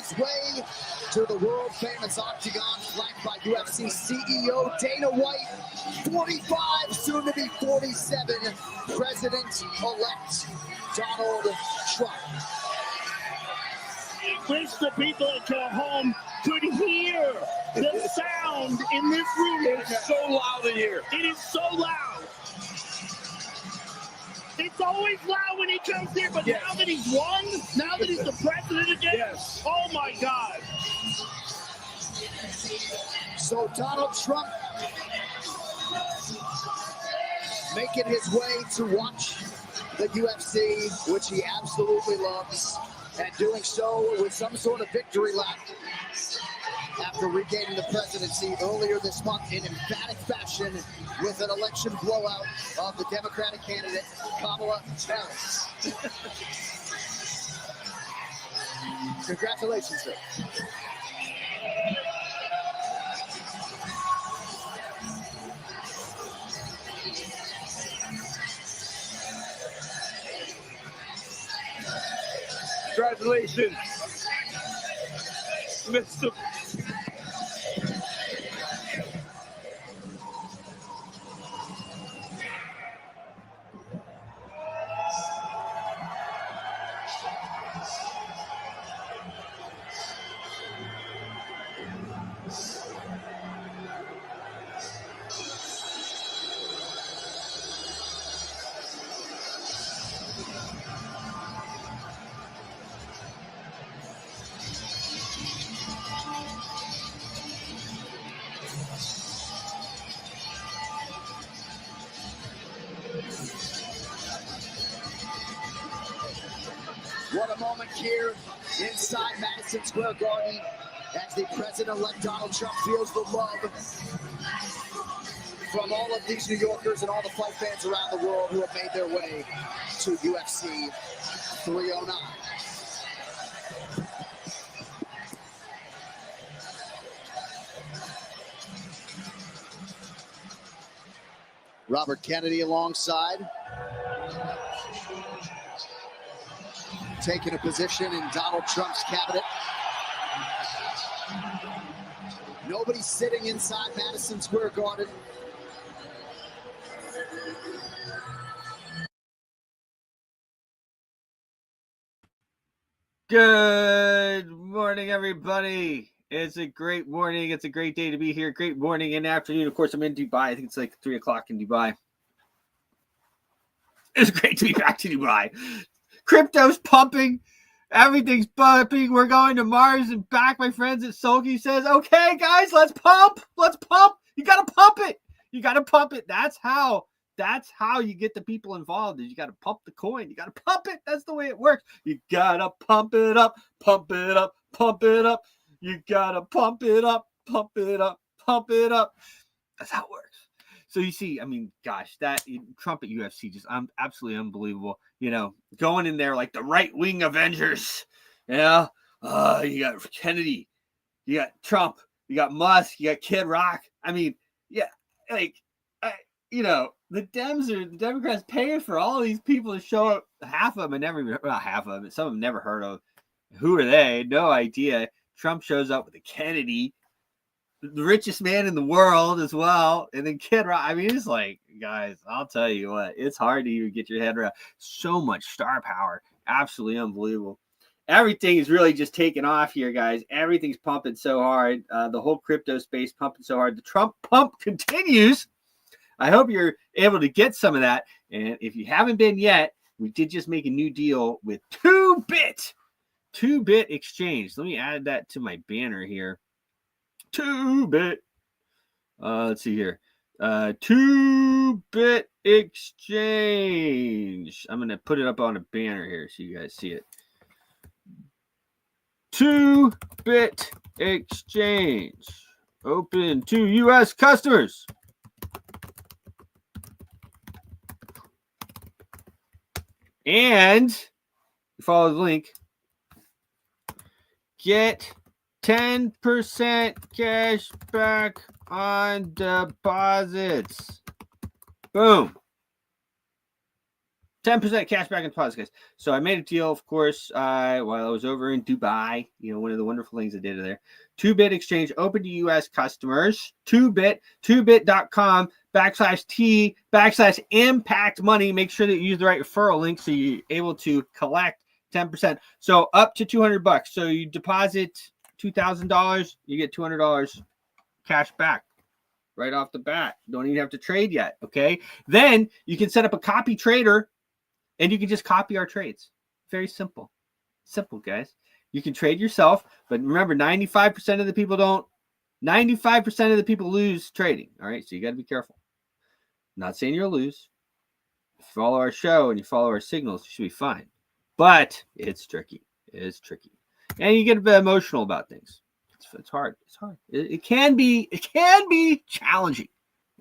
his way to the world-famous octagon, flanked by UFC CEO Dana White, 45, soon to be 47, President-elect Donald Trump. I wish the people at home could hear the sound in this room. It is so loud in here. It is so loud. It's always loud when he comes here, but now that he's won, now that he's the president again, oh my God. So Donald Trump making his way to watch the UFC, which he absolutely loves, and doing so with some sort of victory lap after regaining the presidency earlier this month in emphatic fashion with an election blowout of the Democratic candidate, Kamala Harris. Congratulations, sir. Congratulations, Mr. What a moment here inside Madison Square Garden as the President-elect Donald Trump feels the love from all of these New Yorkers and all the fight fans around the world who have made their way to UFC 309. Robert Kennedy alongside, taking a position in Donald Trump's cabinet. Nobody sitting inside Madison Square Garden. Good morning, everybody. It's a great morning. It's a great day to be here. Great morning and afternoon. Of course, I'm in Dubai. I think it's like 3 o'clock in Dubai. It's great to be back to Dubai. Crypto's pumping. Everything's pumping. We're going to Mars and back. My friends at Sulky says, okay, guys, let's pump. Let's pump. You got to pump it. You got to pump it. That's how you get the people involved. Is you got to pump the coin. You got to pump it. That's the way it works. You got to pump it up, pump it up, pump it up. You got to pump it up, pump it up, pump it up. That's how it works. So you see, I mean, gosh, that Trump at UFC just absolutely unbelievable. You know, going in there like the right-wing Avengers. Yeah, you got Kennedy, you got Trump, you got Musk, you got Kid Rock. I mean, yeah, like, you know, the Democrats paying for all these people to show up. Half of them, not half of them, some of them never heard of. Who are they? No idea. Trump shows up with a Kennedy, the richest man in the world as well, and then Kid Rock. I mean, it's like, guys, I'll tell you what, it's hard to even get your head around. So much star power, absolutely unbelievable. Everything is really just taking off here, guys. Everything's pumping so hard. The whole crypto space pumping so hard. The Trump pump continues. I hope you're able to get some of that. And if you haven't been yet, we did just make a new deal with TooBit exchange. Let me add that to my banner here. TooBit. Let's see here. TooBit exchange. I'm going to put it up on a banner here so you guys see it. TooBit exchange. Open to U.S. customers. And follow the link. Get 10% cash back on deposits. Boom. 10% cash back in deposits, guys. So I made a deal, of course, while I was over in Dubai. You know, one of the wonderful things I did there. TooBit exchange open to U.S. customers. TooBit, TooBit.com/T/impact money. Make sure that you use the right referral link so you're able to collect 10%. So up to $200. So you deposit $2,000, you get $200 cash back right off the bat. Don't even have to trade yet. Okay. Then you can set up a copy trader and you can just copy our trades. Very simple. Simple, guys. You can trade yourself, but remember, 95% of the people don't. 95% of the people lose trading. All right. So you got to be careful. I'm not saying you'll lose. If you follow our show and you follow our signals, you should be fine. But it's tricky. It is tricky. And you get a bit emotional about things. It's hard. It's hard. It can be challenging.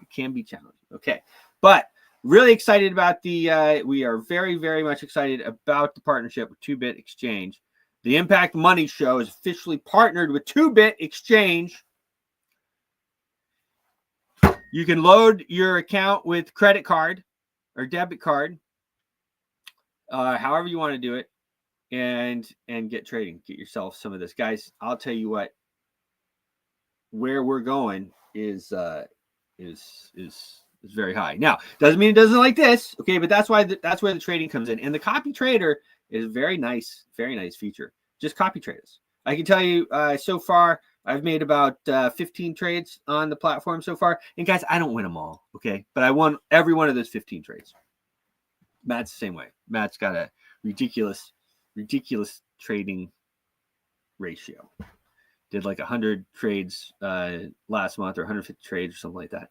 It can be challenging. Okay. But really excited about we are very, very much excited about the partnership with TooBit Exchange. The Impact Money Show is officially partnered with TooBit Exchange. You can load your account with credit card or debit card, however you want to do it, and get trading. Get yourself some of this, guys. I'll tell you what. Where we're going is very high. Now, doesn't mean it doesn't like this, okay? But that's why that's where the trading comes in. And the copy trader is a very nice feature. Just copy trade us. I can tell you, so far I've made about 15 trades on the platform so far. And guys, I don't win them all, okay? But I won every one of those 15 trades. Matt's the same way. Matt's got a ridiculous trading ratio. Did like 100 trades last month or 150 trades or something like that.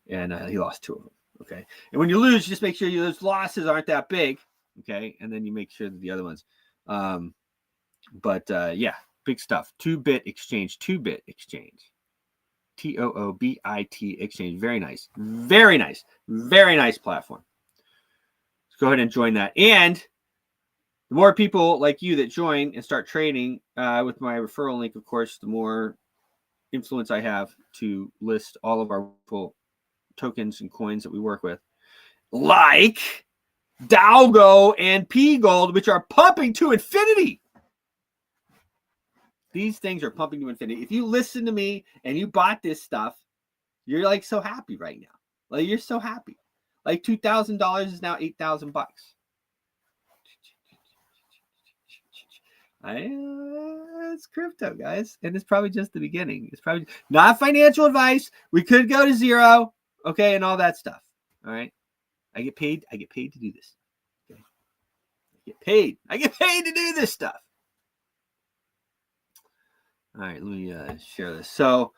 And he lost 2 of them. Okay. And when you lose, just make sure those losses aren't that big. Okay. And then you make sure that the other ones. Yeah, big stuff. TooBit Exchange. TooBit Exchange. TOOBIT Exchange. Very nice. Very nice. Very nice platform. Let's go ahead and join that. And the more people like you that join and start trading with my referral link, of course, the more influence I have to list all of our tokens and coins that we work with, like DALGO and PGOLD, which are pumping to infinity. These things are pumping to infinity. If you listen to me and you bought this stuff, you're like so happy right now. Like you're so happy. Like $2,000 is now $8,000. It's crypto, guys, and it's probably just the beginning. It's probably not financial advice. We could go to zero, okay, and all that stuff. All right, I get paid. I get paid to do this. Okay, I get paid to do this stuff. All right, let me share this. So,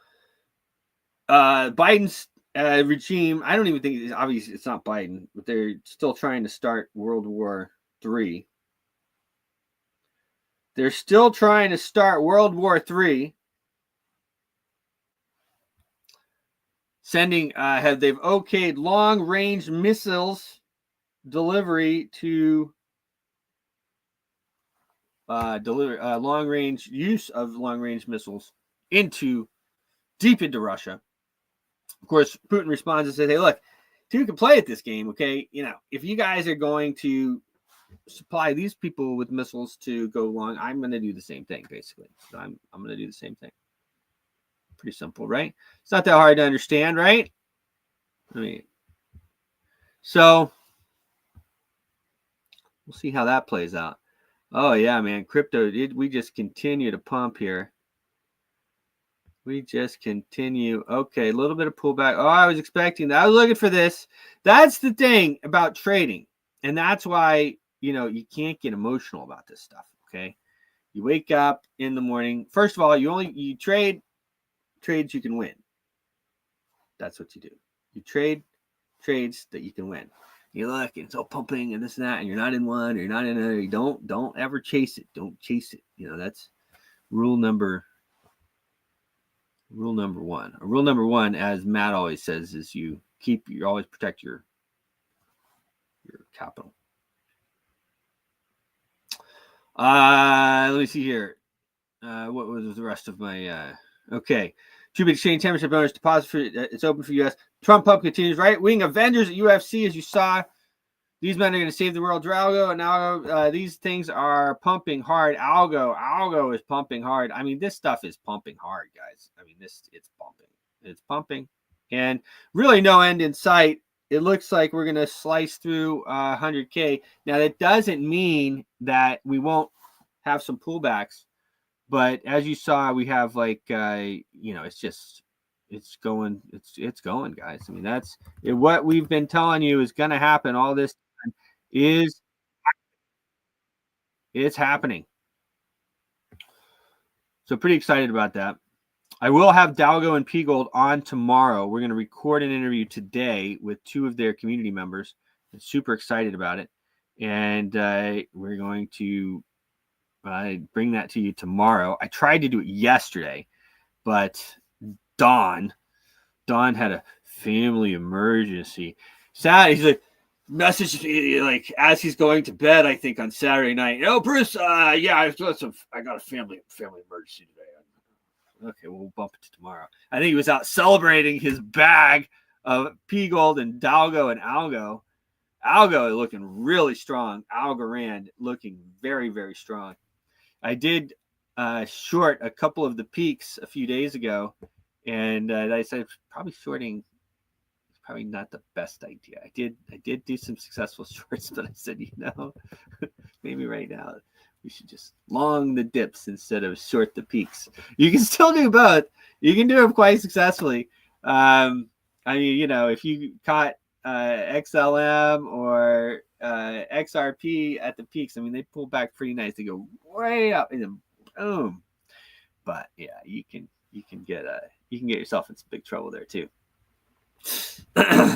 Biden's regime. I don't even think it's obvious. It's not Biden, but they're still trying to start World War III. They're still trying to start World War III. They've okayed long-range missiles delivery to long-range use of long-range missiles deep into Russia. Of course, Putin responds and says, "Hey, look, you can play at this game, okay? You know, if you guys are going to supply these people with missiles to go long, I'm going to do the same thing, basically. So I'm going to do the same thing. Pretty simple, right? It's not that hard to understand, right? So we'll see how that plays out. Oh, yeah, man. Crypto, we just continue to pump here. We just continue. Okay, a little bit of pullback. Oh, I was expecting that. I was looking for this. That's the thing about trading. And that's why, you can't get emotional about this stuff, okay? You wake up in the morning. First of all, you trade trades you can win. That's what you do. You trade trades that you can win. You look, and it's all pumping and this and that, and you're not in one, or you're not in another. You don't ever chase it. Don't chase it. That's rule number one. Rule number one, as Matt always says, is you always protect your capital. Let me see here. What was the rest of my okay. TooBit Exchange 10% bonus deposit it's open for US. Trump pump continues. Right wing Avengers at UFC, as you saw. These men are going to save the world. DALGO and ALGO, these things are pumping hard. ALGO is pumping hard. I mean, this stuff is pumping hard, guys. I mean, it's pumping. It's pumping. And really no end in sight. It looks like we're going to slice through 100K. Now, that doesn't mean that we won't have some pullbacks. But as you saw, we have like, it's going, guys. I mean, that's what we've been telling you is going to happen all this time it's happening. So pretty excited about that. I will have DALGO and PGOLD on tomorrow. We're going to record an interview today with 2 of their community members. I'm super excited about it. And we're going to bring that to you tomorrow. I tried to do it yesterday, but Don had a family emergency. He's like, messaged me like as he's going to bed, I think on Saturday night. Oh, Bruce, I got a family emergency today. Okay, we'll bump it to tomorrow. I think he was out celebrating his bag of PGOLD and DALGO and ALGO. ALGO looking really strong. Algorand looking very, very strong. I did short a couple of the peaks a few days ago, and I said probably shorting is probably not the best idea. I did do some successful shorts, but I said, maybe right now we should just long the dips instead of short the peaks. You can still do both. You can do them quite successfully. I mean, if you caught XLM or XRP at the peaks, I mean, they pull back pretty nice. They go way up and then boom. But yeah, you can get yourself in some big trouble there too.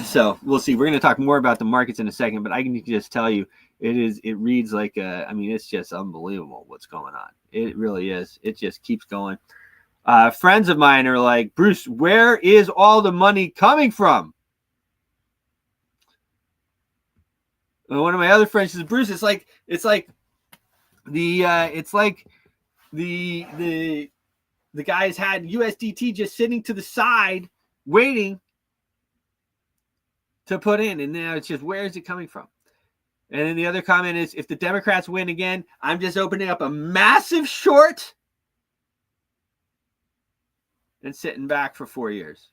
So we'll see. We're going to talk more about the markets in a second, but I can just tell you, it reads like it's just unbelievable what's going on. It really is. It just keeps going. Friends of mine are like, Bruce, where is all the money coming from? And one of my other friends says, Bruce, it's like the guys had USDT just sitting to the side waiting to put in, and now it's just, where is it coming from? And then the other comment is, if the Democrats win again, I'm just opening up a massive short and sitting back for 4 years.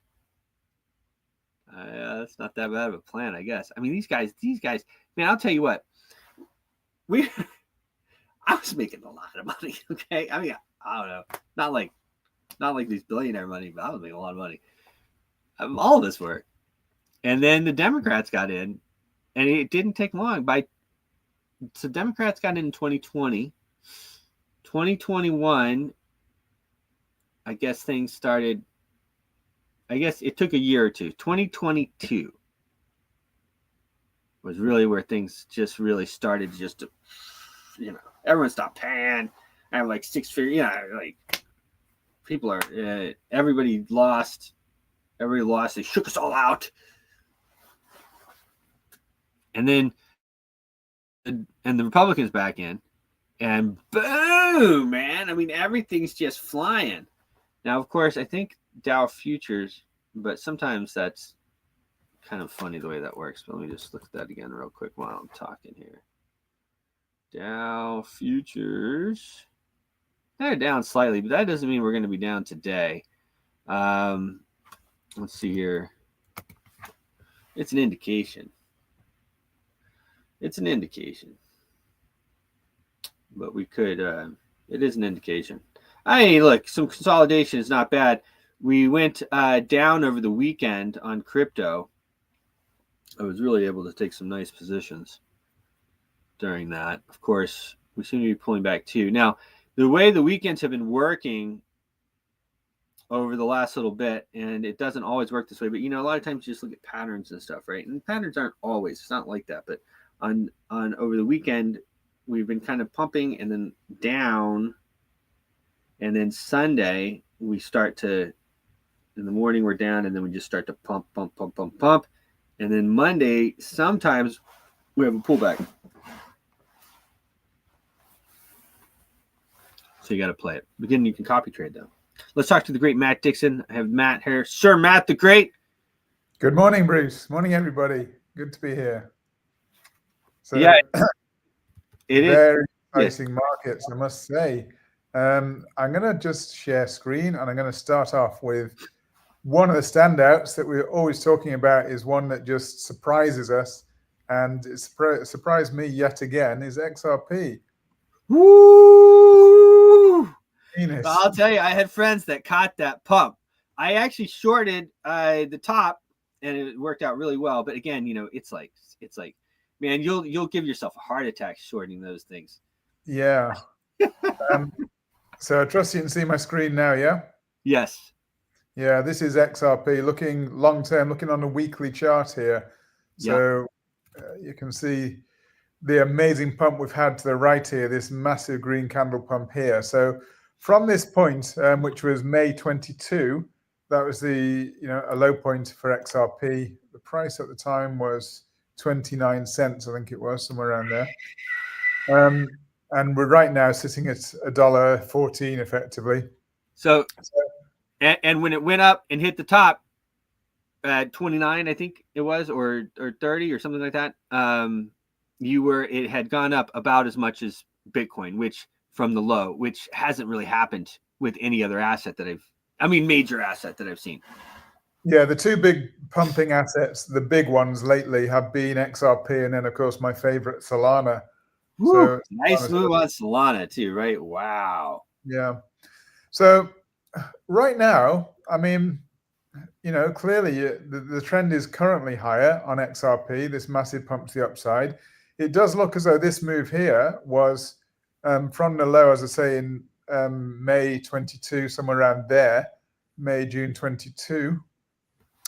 That's not that bad of a plan, I guess. I mean, these guys, man, I'll tell you what. I was making a lot of money, okay? I mean, I don't know. Not like these billionaire money, but I was making a lot of money. All of this work. And then the Democrats got in, and it didn't take long. So Democrats got in 2020. 2021, I guess things started. I guess it took a year or two. 2022 was really where things just really started just to, everyone stopped paying. I have like 6 figures, like people are, everybody lost. Everybody lost. They shook us all out. And then, and the Republicans back in, and boom, man. I mean, everything's just flying. Now, of course, I think Dow futures, but sometimes that's kind of funny the way that works. But let me just look at that again real quick while I'm talking here. Dow futures, they're down slightly, but that doesn't mean we're going to be down today. Let's see here. It's an indication. It's an indication. But we could, it is an indication. Look, some consolidation is not bad. We went down over the weekend on crypto. I was really able to take some nice positions during that. Of course, we seem to be pulling back too. Now, the way the weekends have been working over the last little bit, and it doesn't always work this way, but a lot of times you just look at patterns and stuff, right? And patterns aren't always, it's not like that, but on over the weekend, we've been kind of pumping and then down, and then Sunday we start to, in the morning we're down, and then we just start to pump, and then Monday sometimes we have a pullback. So you got to play it. Again, you can copy trade though. Let's talk to the great Matt Dixon. I have Matt here. Sir Matt the Great. Good morning, Bruce. Morning, everybody. Good to be here. So Yeah, it is. very Yes. exciting markets, I must say. I'm going to just share screen, and I'm going to start off with one of the standouts that we're always talking about is one that just surprises us, and it surprised me yet again, is XRP. Woo! Venus. I'll tell you, I had friends that caught that pump. I actually shorted the top, and it worked out really well. But again, it's like, man, you'll give yourself a heart attack shorting those things. Yeah. So I trust you can see my screen now, yeah? Yes. Yeah, this is XRP, looking long-term, looking on a weekly chart here. So you can see the amazing pump we've had to the right here, this massive green candle pump here. So from this point, which was May 22, that was a low point for XRP. The price at the time was 29 cents, I think it was, somewhere around there. And we're right now sitting at $1.14 effectively. So and when it went up and hit the top at 29, I think it was, or 30 or something like that, it had gone up about as much as Bitcoin, which from the low, which hasn't really happened with any other asset that major asset that I've seen. Yeah, the two big pumping assets, the big ones lately have been XRP and then, of course, my favorite, Solana. So nice move on Solana too, right? Wow. Yeah. So right now, I mean, clearly the trend is currently higher on XRP, this massive pump to the upside. It does look as though this move here was from the low, as I say, in May 22, somewhere around there, May, June 22.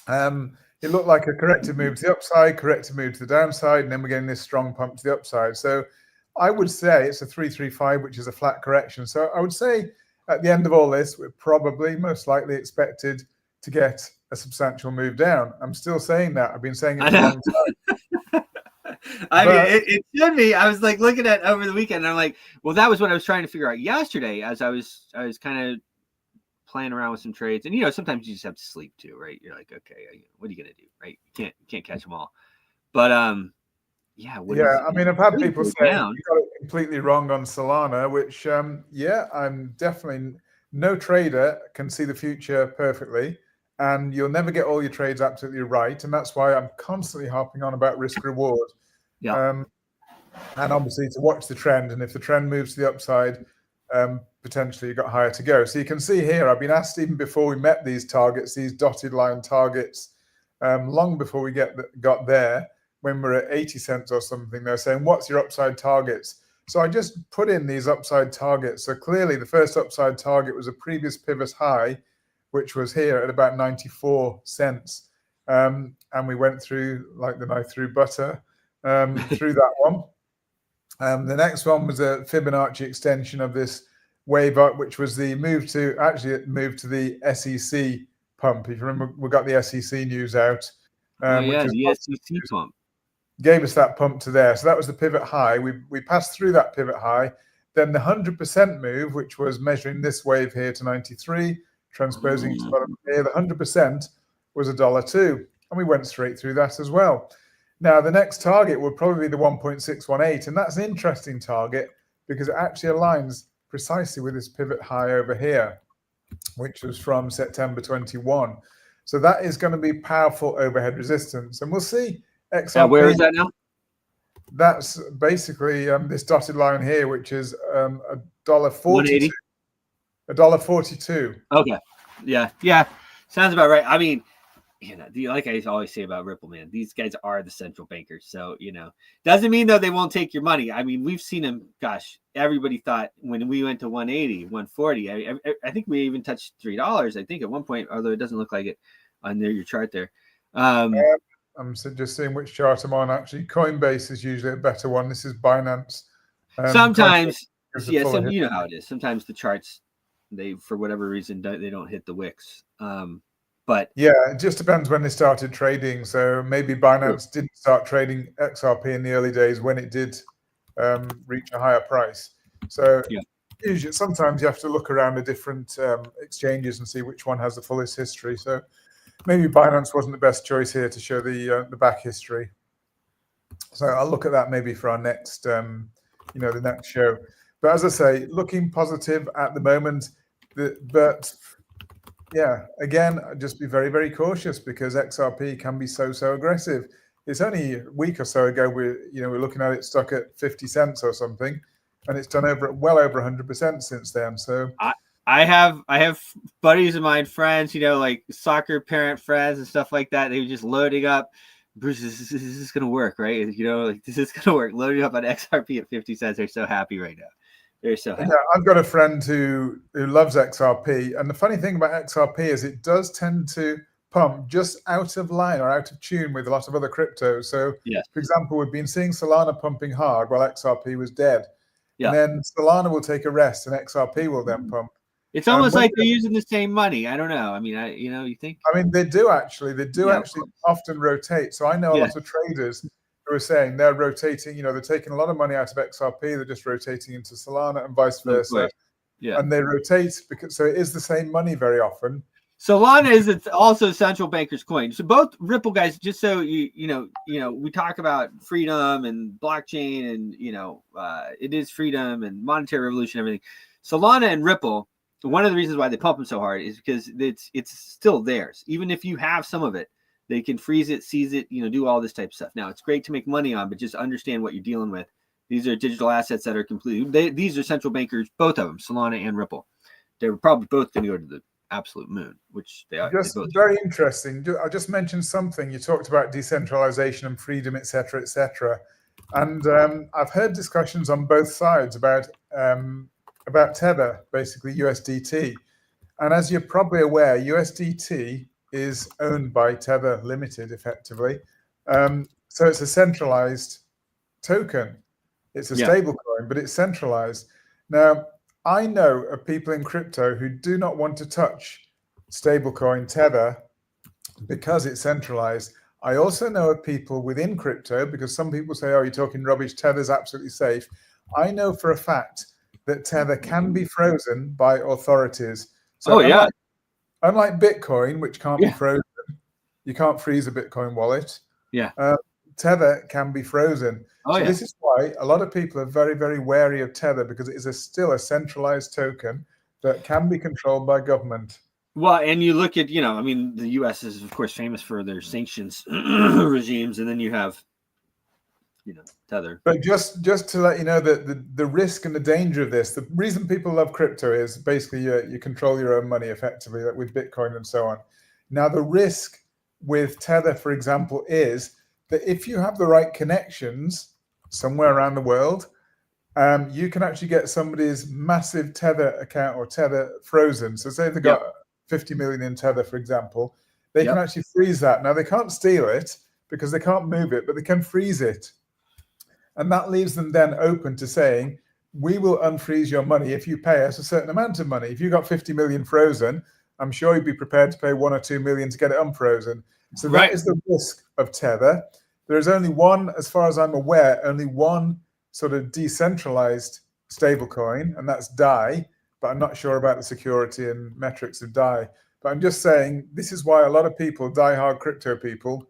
It looked like a corrective move to the upside, corrective move to the downside, and then we're getting this strong pump to the upside. So I would say it's a 335, which is a flat correction. So I would say at the end of all this, we're probably most likely expected to get a substantial move down. I'm still saying that. I've been saying it for a long time. It should be. I was like looking at over the weekend, and I'm like, well, that was what I was trying to figure out yesterday as I was kind of playing around with some trades. And sometimes you just have to sleep too, right? You're like, okay, what are you gonna do, right? You can't catch them all. But yeah. I mean, I've had people say you got it completely wrong on Solana, which I'm definitely no trader can see the future perfectly, and you'll never get all your trades absolutely right, and that's why I'm constantly harping on about risk reward. Yeah. And obviously to watch the trend, and if the trend moves to the upside, potentially you've got higher to go. So you can see here, I've been asked even before we met these targets, these dotted line targets, long before we got there, when we're at 80 cents or something, they're saying, what's your upside targets? So I just put in these upside targets. So clearly the first upside target was a previous pivot high, which was here at about 94 cents. And we went through like the knife through butter through that one. The next one was a Fibonacci extension of this wave up, which was the move to the SEC pump. If you remember, we got the SEC news out. The SEC pump. Gave us that pump to there. So that was the pivot high. We passed through that pivot high. Then the 100% move, which was measuring this wave here to 93, transposing to bottom here. The 100% was $1.02, and we went straight through that as well. Now, the next target would probably be the 1.618, and that's an interesting target because it actually aligns precisely with this pivot high over here, which was from September 21. So that is going to be powerful overhead resistance, and we'll see. XRP, where is that now? That's basically this dotted line here, which is $1.42. $1.42. Okay. Yeah. Sounds about right. I mean, like I always say about Ripple, man, these guys are the central bankers. So, doesn't mean though they won't take your money. I mean, we've seen them. Gosh, everybody thought when we went to 180, 140. I think we even touched $3. I think at one point, although it doesn't look like it on your chart there. I'm just seeing which chart I'm on. Actually, Coinbase is usually a better one. This is Binance. Sometimes, you know how it is. Sometimes the charts, for whatever reason, they don't hit the wicks. But yeah, it just depends when they started trading. So maybe Binance didn't start trading XRP in the early days when it did reach a higher price. So usually, sometimes you have to look around the different exchanges and see which one has the fullest history. So maybe Binance wasn't the best choice here to show the back history. So I'll look at that maybe for our next, the next show. But as I say, looking positive at the moment. But yeah, again, just be very, very cautious because XRP can be so aggressive. It's only a week or so ago we're looking at it stuck at 50 cents or something, and it's done well over 100% since then. So I have buddies of mine, friends, like soccer parent friends and stuff like that. They were just loading up. Bruce, this is gonna work, right? This is gonna work. Loading up on XRP at 50 cents. They're so happy right now. They're so happy. Yeah, I've got a friend who loves XRP, and the funny thing about XRP is it does tend to pump just out of line or out of tune with a lot of other cryptos. So, yes. For example, we've been seeing Solana pumping hard while XRP was dead. Yeah. And then Solana will take a rest, and XRP will then pump. It's almost like they're using the same money. I don't know. I mean, you think? I mean, they do actually. They do actually often rotate. So I know a lot of traders who are saying they're rotating. They're taking a lot of money out of XRP. They're just rotating into Solana and vice versa. Yeah. And they rotate so it is the same money very often. Solana is also central banker's coin. So both Ripple guys, just so we talk about freedom and blockchain and it is freedom and monetary revolution, everything. Solana and Ripple, one of the reasons why they pump them so hard is because it's still theirs. Even if you have some of it, they can freeze it, seize it, do all this type of stuff. Now it's great to make money on, but just understand what you're dealing with. These are digital assets that are completely. These are central bankers, both of them, Solana and Ripple. They're probably both going to go to the absolute moon, which they are. Just very interesting. I just mentioned something. You talked about decentralization and freedom, etc., etc. And I've heard discussions on both sides about Tether, basically USDT. And as you're probably aware, USDT is owned by Tether Limited, effectively. So it's a centralized token. It's a stable coin, but it's centralized. Now, I know of people in crypto who do not want to touch stablecoin Tether because it's centralized. I also know of people within crypto, because some people say, oh, you're talking rubbish, Tether's absolutely safe. I know for a fact that Tether can be frozen by authorities. So unlike Bitcoin, which can't be frozen, you can't freeze a Bitcoin wallet. Yeah. Tether can be frozen. This is why a lot of people are very, very wary of Tether, because it is still a centralized token that can be controlled by government. Well, and you look at, the U.S. is, of course, famous for their sanctions regimes, and then you have, Tether. But just to let you know that the risk and the danger of this, the reason people love crypto is basically you control your own money effectively, like with Bitcoin and so on. Now, the risk with Tether, for example, is that if you have the right connections somewhere around the world, you can actually get somebody's massive Tether account or Tether frozen. So say they've got 50 million in Tether, for example, they can actually freeze that. Now, they can't steal it because they can't move it, but they can freeze it. And that leaves them then open to saying, we will unfreeze your money if you pay us a certain amount of money. If you got 50 million frozen, I'm sure you'd be prepared to pay 1 or 2 million to get it unfrozen. So that is the risk of Tether. There is only one, as far as I'm aware, only one sort of decentralized stablecoin, and that's DAI. But I'm not sure about the security and metrics of DAI. But I'm just saying, this is why a lot of people, diehard crypto people,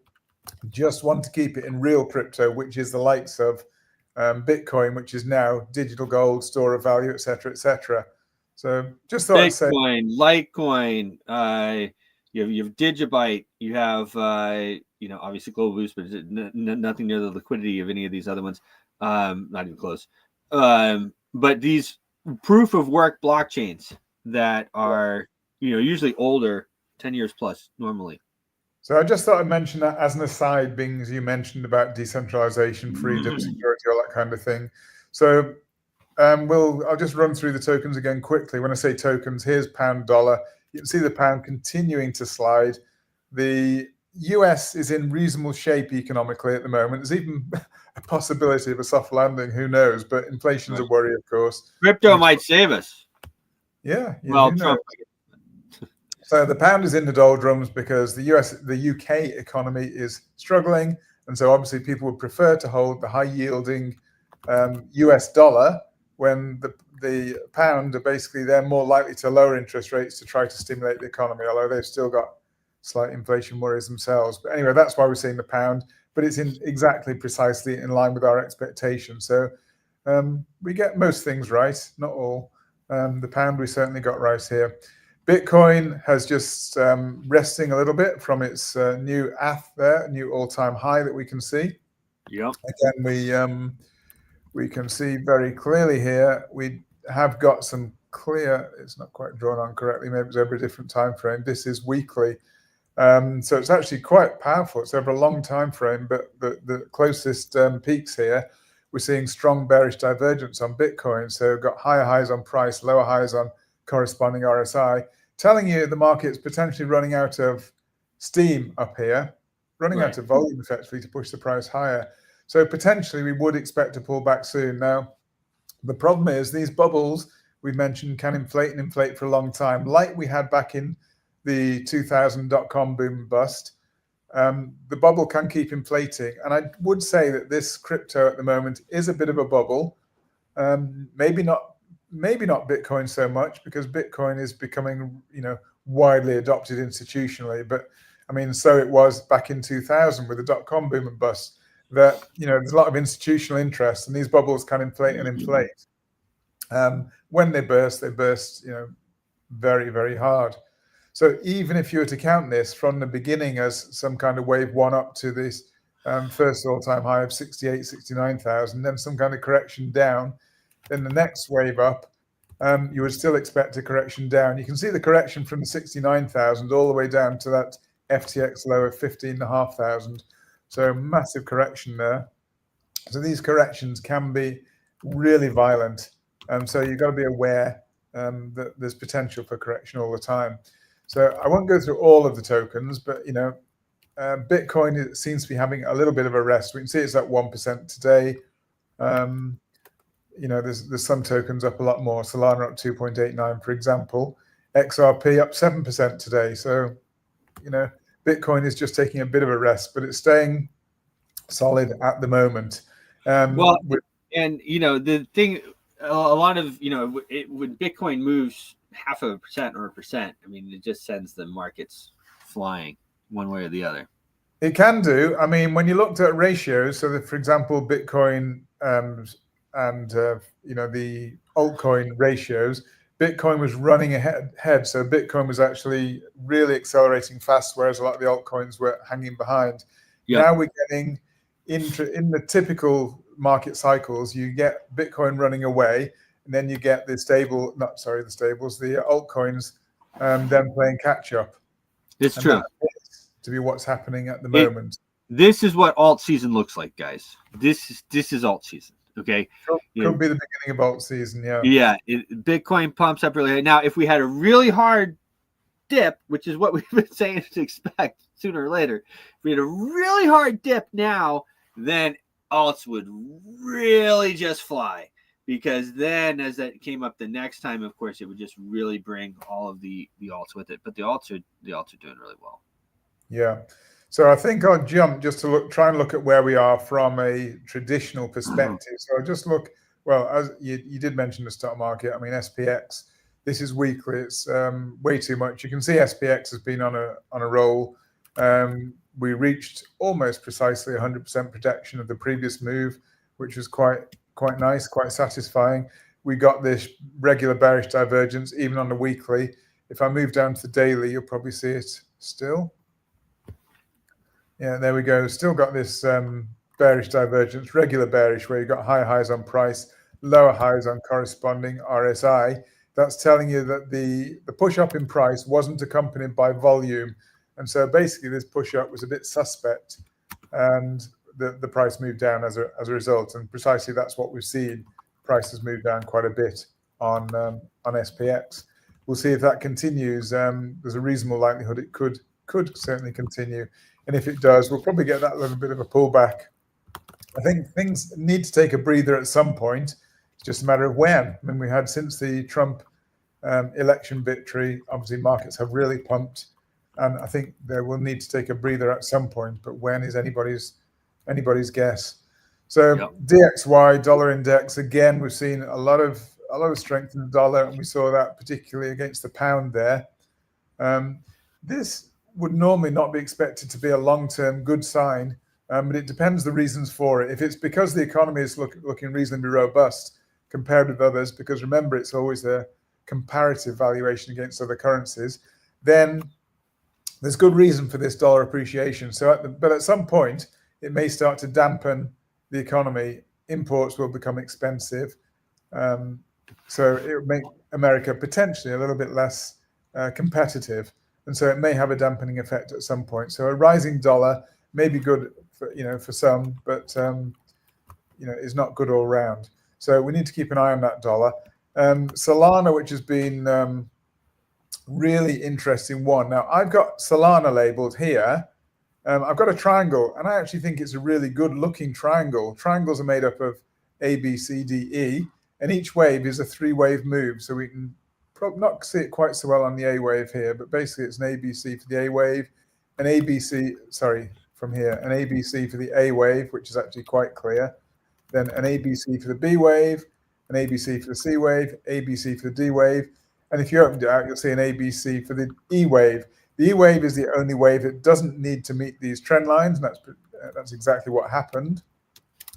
just want to keep it in real crypto, which is the likes of Bitcoin, which is now digital gold, store of value, etc., etc. So just thought I'd say, Litecoin, you have Digibyte, you have obviously Global Boost, but nothing near the liquidity of any of these other ones. Not even close. But these proof of work blockchains that are usually older, 10 years plus normally. So I just thought I'd mention that as an aside, being as you mentioned about decentralization, freedom, security, all that kind of thing. So I'll just run through the tokens again quickly. When I say tokens, here's pound dollar. You can see the pound continuing to slide. The US is in reasonable shape economically at the moment. There's even a possibility of a soft landing. Who knows? But inflation's a worry, of course. Crypto might save us. Yeah. Well, Trump. So the pound is in the doldrums because the UK economy is struggling. And so obviously people would prefer to hold the high yielding US dollar when the pound are basically, they're more likely to lower interest rates to try to stimulate the economy, although they've still got slight inflation worries themselves. But anyway, that's why we're seeing the pound but it's in exactly precisely in line with our expectations. So we get most things right, not all. The pound we certainly got right here. Bitcoin has just resting a little bit from its new ATH there, new all-time high that we can see. Yep. Again, we can see very clearly here, we have got some clear, it's not quite drawn on correctly, maybe it's over a different time frame. This is weekly. So it's actually quite powerful. It's over a long time frame, but the closest peaks here, we're seeing strong bearish divergence on Bitcoin. So we've got higher highs on price, lower highs on corresponding RSI, telling you the market's potentially running out of steam up here, running out of volume effectively to push the price higher. So potentially we would expect to pull back soon. Now, the problem is these bubbles we mentioned can inflate and inflate for a long time, like we had back in the 2000 .com boom and bust. The bubble can keep inflating. And I would say that this crypto at the moment is a bit of a bubble. Maybe not Bitcoin so much, because Bitcoin is becoming, widely adopted institutionally. But I mean, so it was back in 2000 with the .com boom and bust, that, there's a lot of institutional interest and these bubbles can inflate and inflate. When they burst, very, very hard. So even if you were to count this from the beginning as some kind of wave one up to this first all-time high of 68, 69,000, then some kind of correction down, then the next wave up, you would still expect a correction down. You can see the correction from the 69,000 all the way down to that FTX low of 15,500. So massive correction there. So these corrections can be really violent. So you've got to be aware that there's potential for correction all the time. So I won't go through all of the tokens, but Bitcoin seems to be having a little bit of a rest. We can see it's at 1% today. There's some tokens up a lot more. Solana up 2.89, for example. XRP up 7% today. So, Bitcoin is just taking a bit of a rest, but it's staying solid at the moment. The thing, a lot of, when Bitcoin moves 0.5% or 1%, I mean, it just sends the markets flying one way or the other. It can do. I mean, when you looked at ratios, so that, for example, Bitcoin and the altcoin ratios, Bitcoin was running ahead. So Bitcoin was actually really accelerating fast, whereas a lot of the altcoins were hanging behind. Yep. Now we're getting in the typical market cycles, you get Bitcoin running away, and then you get the altcoins then playing catch up. It's true. To be what's happening at the moment. This is what alt season looks like, guys. This is alt season. Okay. Could be the beginning of alt season, yeah. Yeah. Bitcoin pumps up really high. Now, if we had a really hard dip, which is what we've been saying to expect sooner or later, if we had a really hard dip now, then alts would really just fly. Because then as that came up the next time, of course, it would just really bring all of the alts with it. But the alts are doing really well. Yeah. So I think I'll jump just to try and look at where we are from a traditional perspective. So I'll just look, well, as you did mention the stock market. I mean, SPX, this is weekly. It's way too much. You can see SPX has been on a roll. We reached almost precisely 100% protection of the previous move, which was quite nice, quite satisfying. We got this regular bearish divergence even on the weekly. If I move down to the daily, you'll probably see it still. Yeah, there we go. Still got this bearish divergence, regular bearish, where you got higher highs on price, lower highs on corresponding RSI. That's telling you that the push up in price wasn't accompanied by volume. And so basically this push up was a bit suspect, and the price moved down as a result. And precisely that's what we've seen. Price has moved down quite a bit on SPX. We'll see if that continues. There's a reasonable likelihood it could certainly continue. And if it does, we'll probably get that little bit of a pullback. I think things need to take a breather at some point. It's just a matter of when. I mean, we had since the Trump election victory, obviously markets have really pumped, and I think they will need to take a breather at some point. But when is anybody's guess. So yep. DXY dollar index, again, we've seen a lot of strength in the dollar, and we saw that particularly against the pound there. This would normally not be expected to be a long-term good sign But it depends the reasons for it. If it's because the economy is looking reasonably robust compared with others, because remember, it's always a comparative valuation against other currencies, then there's good reason for this dollar appreciation. But at some point, it may start to dampen the economy. Imports will become expensive. So it would make America potentially a little bit less competitive. And so it may have a dampening effect at some point. So a rising dollar may be good for some, but is not good all round. So we need to keep an eye on that dollar. Solana, which has been really interesting one. Now I've got Solana labeled here. I've got a triangle, and I actually think it's a really good looking triangle. Triangles are made up of A, B, C, D, E, and each wave is a 3-wave move. So we can probably not see it quite so well on the A wave here, but basically it's an ABC for the A wave, an ABC, sorry, from here, an ABC for the A wave, which is actually quite clear, then an ABC for the B wave, an ABC for the C wave, ABC for the D wave, and if you opened it out, you'll see an ABC for the E wave. The E wave is the only wave that doesn't need to meet these trend lines, and that's exactly what happened.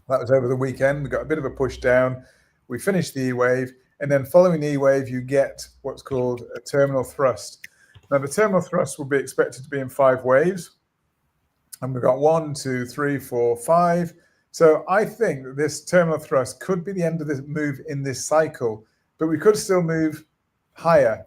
That was over the weekend. We got a bit of a push down. We finished the E wave, and then following the E wave, you get what's called a terminal thrust. Now, the terminal thrust will be expected to be in 5 waves, and we've got 1, 2, 3, 4, 5. So I think that this terminal thrust could be the end of this move in this cycle, but we could still move higher.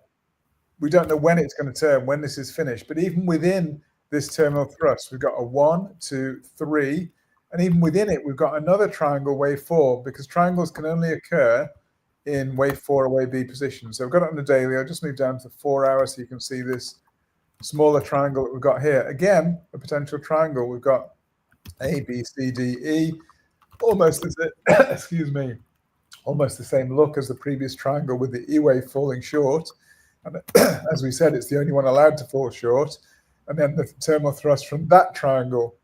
We don't know when it's going to turn, when this is finished, but even within this terminal thrust, we've got a 1, 2, 3, and even within it, we've got another triangle, wave 4, because triangles can only occur in wave 4 or wave B position. So I've got it on the daily. I'll just move down to 4 hours so you can see this smaller triangle that we've got here. Again, a potential triangle. We've got A, B, C, D, E, almost as excuse me, almost the same look as the previous triangle with the E wave falling short. And as we said, it's the only one allowed to fall short. And then the terminal thrust from that triangle.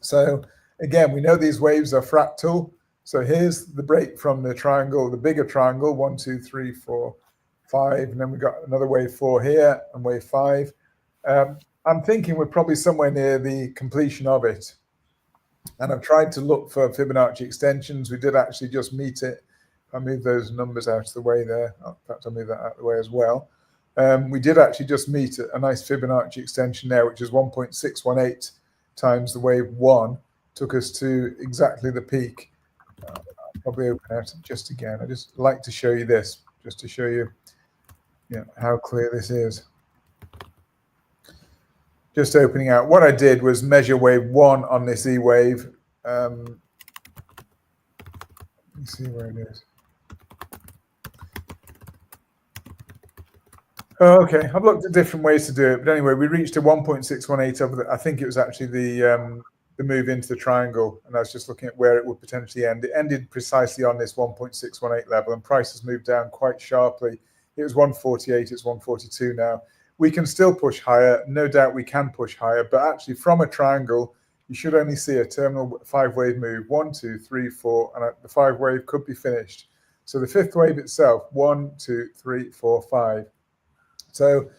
So again, we know these waves are fractal. So here's the break from the triangle, the bigger triangle, 1, 2, 3, 4, 5. And then we've got another wave 4 here and wave 5. I'm thinking we're probably somewhere near the completion of it. And I've tried to look for Fibonacci extensions. We did actually just meet it. I moved those numbers out of the way there. In fact, I'll move that out of the way as well. We did actually just meet a nice Fibonacci extension there, which is 1.618 times the wave 1. Took us to exactly the peak. I'll probably open it just again. I just like to show you this, just to show you, how clear this is. Just opening out. What I did was measure wave 1 on this E wave. Let me see where it is. Oh, okay, I've looked at different ways to do it, but anyway, we reached a 1.618 over the, I think it was actually the move into the triangle, and I was just looking at where it would potentially end. It ended precisely on this 1.618 level, and prices moved down quite sharply. It was 148, it's 142 now. We can still push higher, no doubt we can push higher, but actually from a triangle, you should only see a terminal 5-wave move, 1, 2, 3, 4, and the 5-wave could be finished. So the 5th wave itself, 1, 2, 3, 4, 5. So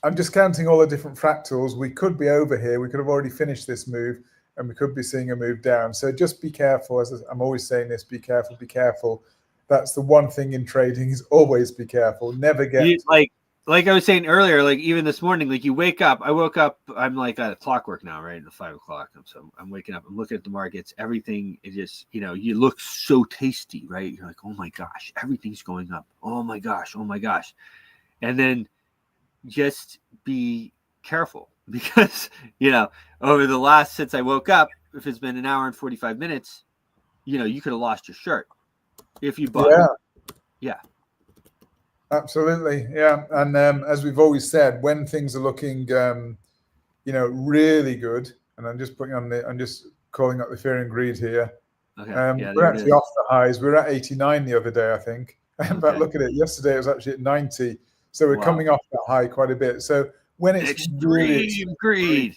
I'm just counting all the different fractals. We could be over here. We could have already finished this move, and we could be seeing a move down. So just be careful. As I'm always saying this, be careful, be careful. That's the one thing in trading is always be careful. Never get... Like I was saying earlier, like even this morning, like you wake up, I woke up, I'm like at clockwork now, right? At 5 o'clock. So I'm waking up, I'm looking at the markets, everything is just, you look so tasty, right? You're like, oh my gosh, everything's going up. Oh my gosh. And then just be careful because, over the last, since I woke up, if it's been an hour and 45 minutes, you could have lost your shirt if you bought it. Yeah. Absolutely, yeah. And as we've always said, when things are looking, really good, and I'm just calling up the fear and greed here. Okay. We're actually off the highs. We were at 89 the other day, I think. But look at it. Yesterday it was actually at 90. So we're coming off that high quite a bit. So when it's extreme greed,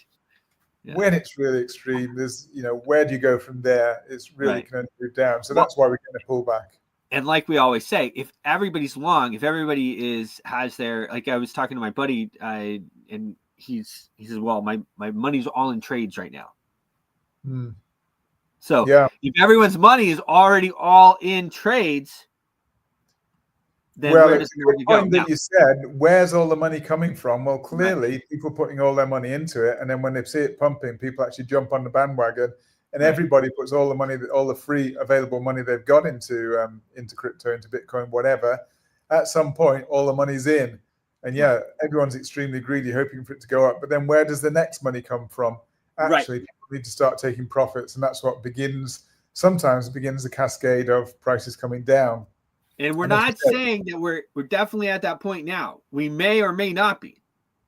when it's really extreme, there's where do you go from there? It's really can only move down. So that's why we're going to pull back. And like we always say, if everybody's long, if everybody has their, like I was talking to my buddy, and he says, well, my money's all in trades right now. So Yeah. if everyone's money is already all in trades, then Well, where it's does the a good market go? point that you said, where's all the money coming from? Well, Right. clearly people putting all their money into it, and then when they see it pumping, people actually jump on the bandwagon, and Right. everybody puts all the money, all the free available money they've got into crypto, into Bitcoin, whatever. At some point, all the money's in, and yeah, everyone's extremely greedy, hoping for it to go up. But then, where does the next money come from? Actually, people need to start taking profits, and that's what sometimes begins the cascade of prices coming down. And we're not saying that we're definitely at that point now. We may or may not be.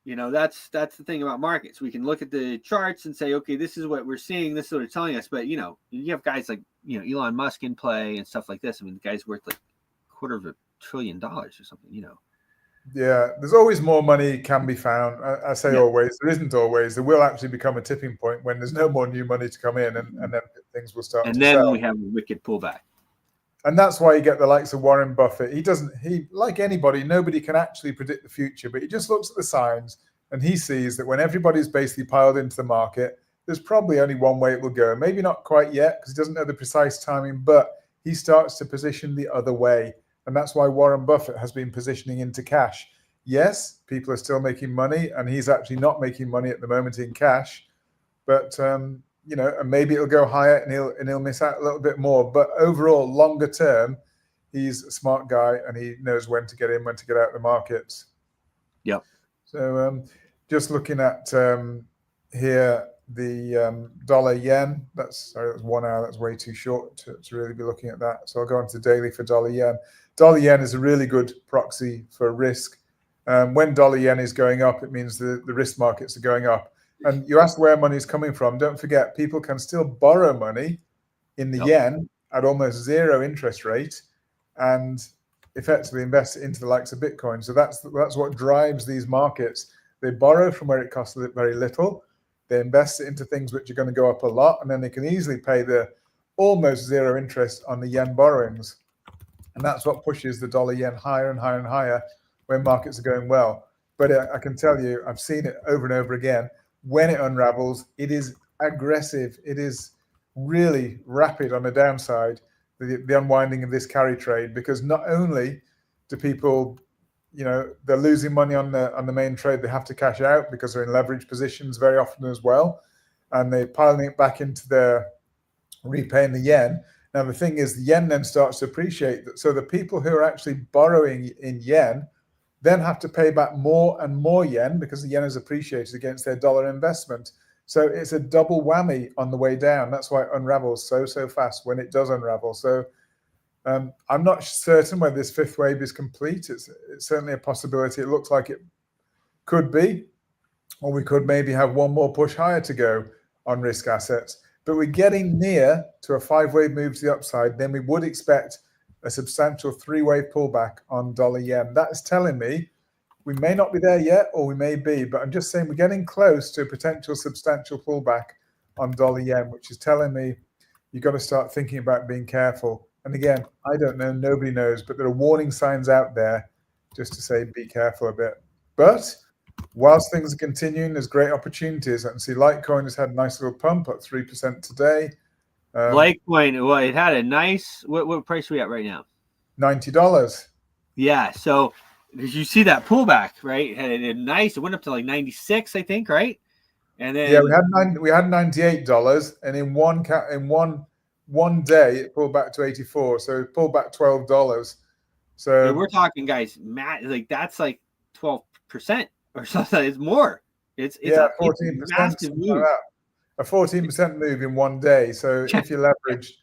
You know, that's the thing about markets. We can look at the charts and say, okay, this is what we're seeing. This is what they're telling us. But, you know, you have guys like, you know, Elon Musk in play and stuff like this. I mean, the guy's worth like $250 billion or something, you know. Yeah, there's always more money can be found. I say always. There isn't always. There will actually become a tipping point when there's no more new money to come in, and then things will start to sell. We have a wicked pullback. And that's why you get the likes of Warren Buffett. He like anybody, nobody can actually predict the future, but he just looks at the signs and he sees that when everybody's basically piled into the market, there's probably only one way it will go. Maybe not quite yet because he doesn't know the precise timing, but he starts to position the other way. And that's why Warren Buffett has been positioning into cash. Yes, people are still making money, and he's actually not making money at the moment in cash, but you know, and maybe it'll go higher and he'll miss out a little bit more. But overall, longer term, he's a smart guy and he knows when to get in, when to get out of the markets. Yep. So just looking at here, the dollar yen. That's 1 hour. That's way too short to really be looking at that. So I'll go on to the daily for dollar yen. Dollar yen is a really good proxy for risk. When dollar yen is going up, it means the risk markets are going up. And you asked where money is coming from. Don't forget, people can still borrow money in the yen at almost zero interest rate and effectively invest it into the likes of Bitcoin. So that's what drives these markets. They borrow from where it costs very little. They invest it into things which are going to go up a lot, and then they can easily pay the almost zero interest on the yen borrowings. And that's what pushes the dollar yen higher and higher and higher when markets are going well. But I can tell you, I've seen it over and over again. When it unravels, it is aggressive. It is really rapid on the downside, the unwinding of this carry trade, because not only do people, you know, they're losing money on the main trade, they have to cash out because they're in leverage positions very often as well, and they're piling it back into their repaying the yen. Now the thing is, the yen then starts to appreciate. So the people who are actually borrowing in yen then have to pay back more and more yen because the yen is appreciated against their dollar investment. So it's a double whammy on the way down. That's why it unravels so fast when it does unravel. So I'm not certain whether this fifth wave is complete. It's certainly a possibility. It looks like it could be, or we could maybe have one more push higher to go on risk assets. But we're getting near to a 5-wave move to the upside. Then we would expect a substantial 3-wave pullback on dollar yen. That is telling me we may not be there yet, or we may be, but I'm just saying we're getting close to a potential substantial pullback on dollar yen, which is telling me you've got to start thinking about being careful. And again, I don't know, nobody knows, but there are warning signs out there just to say be careful a bit. But whilst things are continuing, there's great opportunities. I can see Litecoin has had a nice little pump at 3% today. Litecoin, well, it had a nice, what price are we at right now? $90. Yeah, so did you see that pullback, right? It had a nice, it went up to like 96, I think, right? And then we had $98, and in one day it pulled back to 84, so it pulled back $12. So we're talking, guys, Matt, like that's like 12% or something. It's more. It's 14%. It's a massive move. A 14% move in one day. So if you leverage,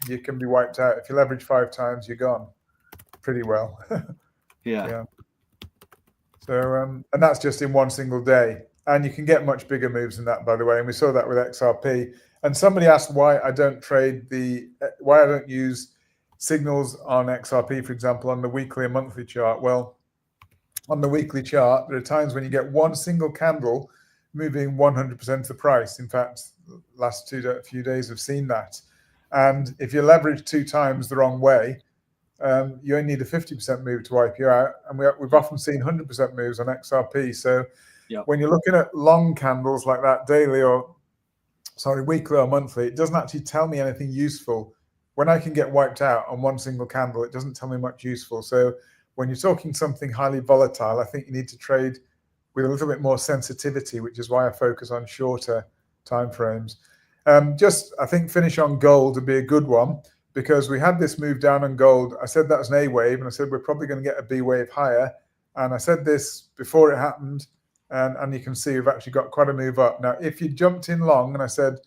you can be wiped out. If you leverage 5 times, you're gone pretty well. Yeah. So and that's just in one single day. And you can get much bigger moves than that, by the way. And we saw that with XRP. And somebody asked why I don't use signals on XRP, for example, on the weekly and monthly chart. Well, on the weekly chart, there are times when you get one single candle moving 100% of the price. In fact, last few days have seen that. And if you leverage 2 times the wrong way, you only need a 50% move to wipe you out. And we've often seen 100% moves on XRP. So when you're looking at long candles like that daily or weekly or monthly, it doesn't actually tell me anything useful. When I can get wiped out on one single candle, it doesn't tell me much useful. So when you're talking something highly volatile, I think you need to trade with a little bit more sensitivity, which is why I focus on shorter timeframes. Just, I think, finish on gold would be a good one, because we had this move down on gold. I said that was an A wave, and I said we're probably going to get a B wave higher. And I said this before it happened, and you can see we've actually got quite a move up. Now, if you jumped in long, and I said,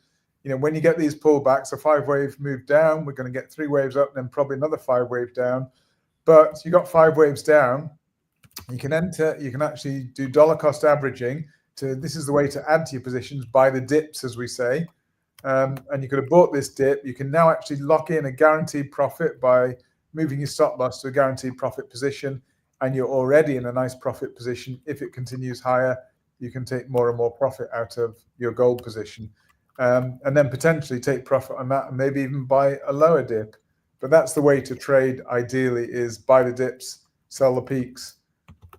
when you get these pullbacks, a 5-wave move down, we're going to get 3 waves up, and then probably another 5 wave down. But you got 5 waves down, you can actually do dollar cost averaging. This is the way to add to your positions, buy the dips, as we say. And you could have bought this dip. You can now actually lock in a guaranteed profit by moving your stop loss to a guaranteed profit position, and you're already in a nice profit position. If it continues higher, you can take more and more profit out of your gold position, and then potentially take profit on that, and maybe even buy a lower dip. But that's the way to trade ideally, is buy the dips, sell the peaks.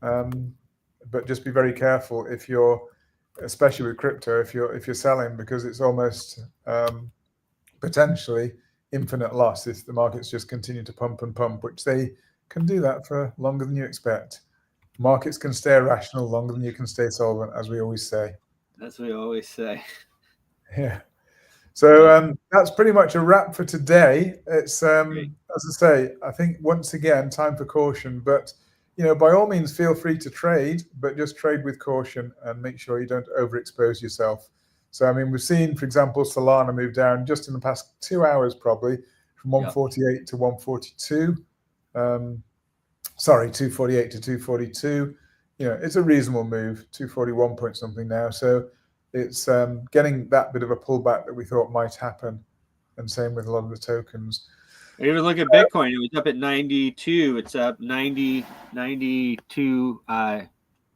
But just be very careful if you're, especially with crypto, if you're selling, because it's almost potentially infinite loss if the markets just continue to pump and pump, which they can do that for longer than you expect. Markets can stay irrational longer than you can stay solvent, as we always say. That's what we always say. Yeah. So that's pretty much a wrap for today. It's as I say, I think once again, time for caution. But by all means, feel free to trade, but just trade with caution and make sure you don't overexpose yourself. So, I mean, we've seen, for example, Solana move down just in the past 2 hours, probably from 148 to 142. Sorry, 248 to 242. It's a reasonable move, 241 point something now. So it's getting that bit of a pullback that we thought might happen. And same with a lot of the tokens. Even look at Bitcoin. It was up at 92. It's up 92,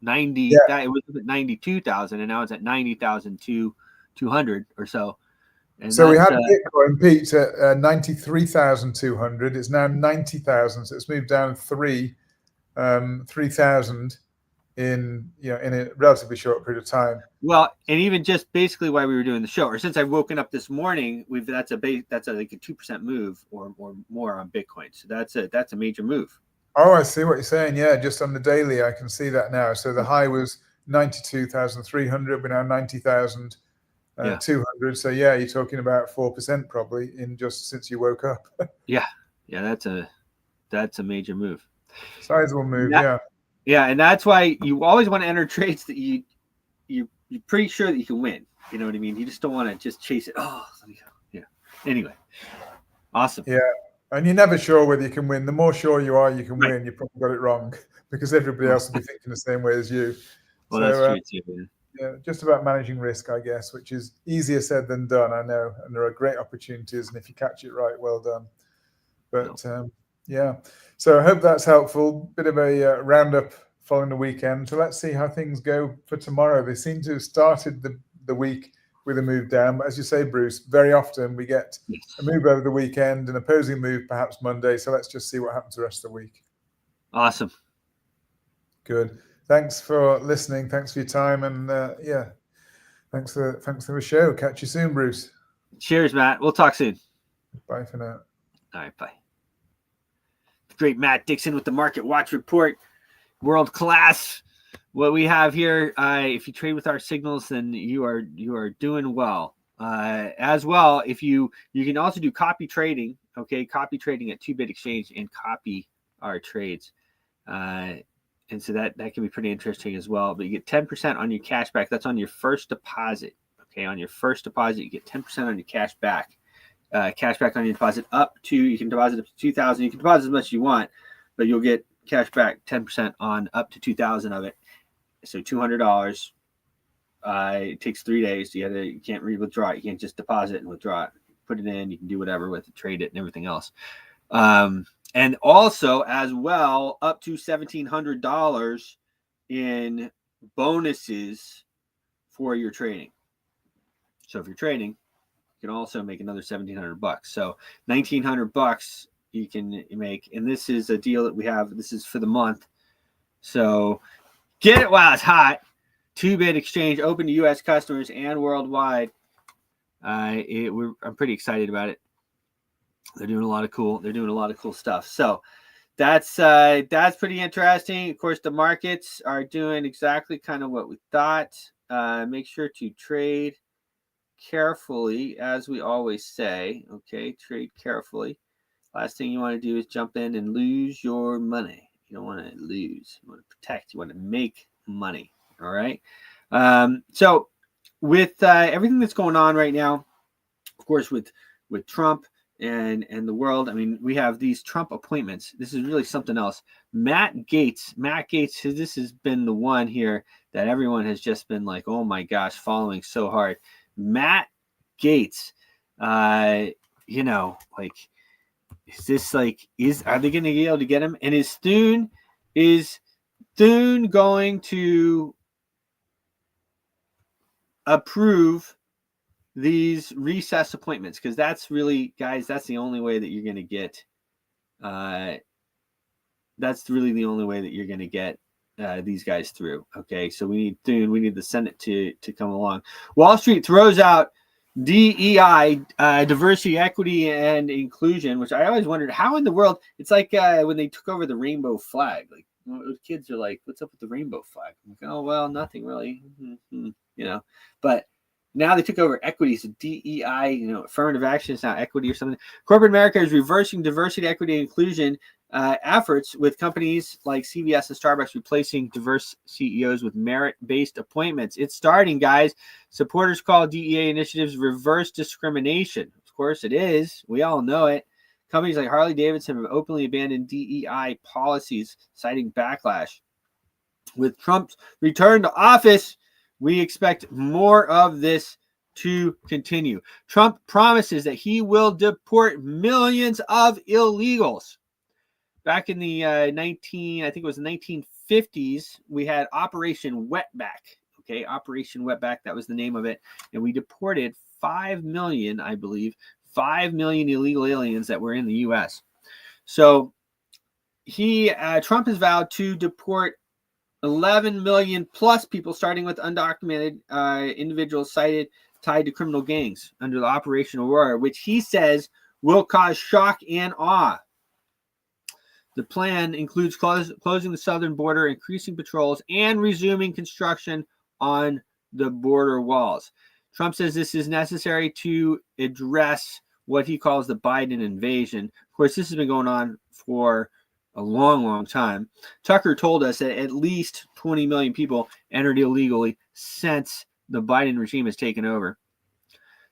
90. Yeah. It was up at 92,000, and now it's at 90,200 or so. And so we had Bitcoin peaked at 93,200. It's now 90,000. So it's moved down 3,000 in a relatively short period of time. Well, and even just basically why we were doing the show, or since I've woken up this morning, that's like a 2% move or more on Bitcoin. So that's a major move. Oh, I see what you're saying. Yeah, just on the daily, I can see that now. So the high was 92,300. We're now 90,200. So yeah, you're talking about 4% probably in just since you woke up. Yeah, that's a major move. Sizable move. Yeah. Yeah, and that's why you always want to enter trades that you're pretty sure that you can win. You know what I mean? You just don't want to just chase it. Oh, yeah. Anyway, awesome. Yeah, and you're never sure whether you can win. The more sure you are you can win, you probably got it wrong, because everybody else will be thinking the same way as you. Well, that's true too. Man. Yeah, just about managing risk, I guess, which is easier said than done. I know, and there are great opportunities, and if you catch it right, well done. But yeah, so I hope that's helpful. Bit of a roundup following the weekend. So let's see how things go for tomorrow. They seem to have started the week with a move down. But as you say, Bruce, very often we get a move over the weekend, an opposing move perhaps Monday. So let's just see what happens the rest of the week. Awesome. Good. Thanks for listening. Thanks for your time. And thanks for the show. Catch you soon, Bruce. Cheers, Matt. We'll talk soon. Bye for now. All right, bye. Great Matt Dixon with the Market Watch Report. World class. What we have here, if you trade with our signals, then you are doing well. As well, if you can also do copy trading. Okay, copy trading at TooBit Exchange and copy our trades. And so that can be pretty interesting as well. But you get 10% on your cash back. That's on your first deposit. Okay, on your first deposit, you get 10% on your cash back. Cash back on your deposit you can deposit up to 2,000. You can deposit as much as you want, but you'll get cash back 10% on up to 2,000 of it. So $200. It takes 3 days. You can't withdraw it. You can't just deposit and withdraw it. Put it in. You can do whatever with it, trade it, and everything else. And also, as well, up to $1,700 in bonuses for your trading. So if you're trading, you can also make another $1,700. So $1,900 you can make. And this is a deal that we have. This is for the month. So get it while it's hot. TooBit Exchange open to U.S. customers and worldwide. I'm pretty excited about it. They're doing a lot of cool stuff. So that's pretty interesting. Of course, the markets are doing exactly kind of what we thought. Make sure to trade carefully, as we always say. Okay, trade carefully. Last thing you want to do is jump in and lose your money. You don't want to lose. You want to protect. You want to make money. All right. So with everything that's going on right now, of course, with Trump and the world, I mean, we have these Trump appointments. This is really something else. Matt Gaetz, this has been the one here that everyone has just been like, oh my gosh, following so hard. Matt Gaetz, you know, like, is this like, are they going to be able to get him? And is Thune going to approve these recess appointments? Because that's really, guys, that's the only way that you're going to get, these guys through. Okay, so we need Thune, we need the Senate to come along. Wall Street throws out DEI, diversity, equity, and inclusion, which I always wondered how in the world. It's like when they took over the rainbow flag. Like, kids are like, "What's up with the rainbow flag?" I'm like, "Oh well, nothing really," you know. But now they took over equity, so DEI, you know, affirmative action is now equity or something. Corporate America is reversing diversity, equity, and inclusion efforts with companies like CVS and Starbucks replacing diverse CEOs with merit-based appointments. It's starting, guys. Supporters call DEI initiatives reverse discrimination. Of course it is. We all know it. Companies like Harley-Davidson have openly abandoned DEI policies, citing backlash. With Trump's return to office, we expect more of this to continue. Trump promises that he will deport millions of illegals. Back in the 1950s, we had Operation Wetback. Okay, Operation Wetback, that was the name of it. And we deported 5 million, I believe, 5 million illegal aliens that were in the U.S. So Trump has vowed to deport 11 million plus people, starting with undocumented individuals tied to criminal gangs under the Operation Aurora, which he says will cause shock and awe. The plan includes closing the southern border, increasing patrols, and resuming construction on the border walls. Trump says this is necessary to address what he calls the Biden invasion. Of course, this has been going on for a long, long time. Tucker told us that at least 20 million people entered illegally since the Biden regime has taken over.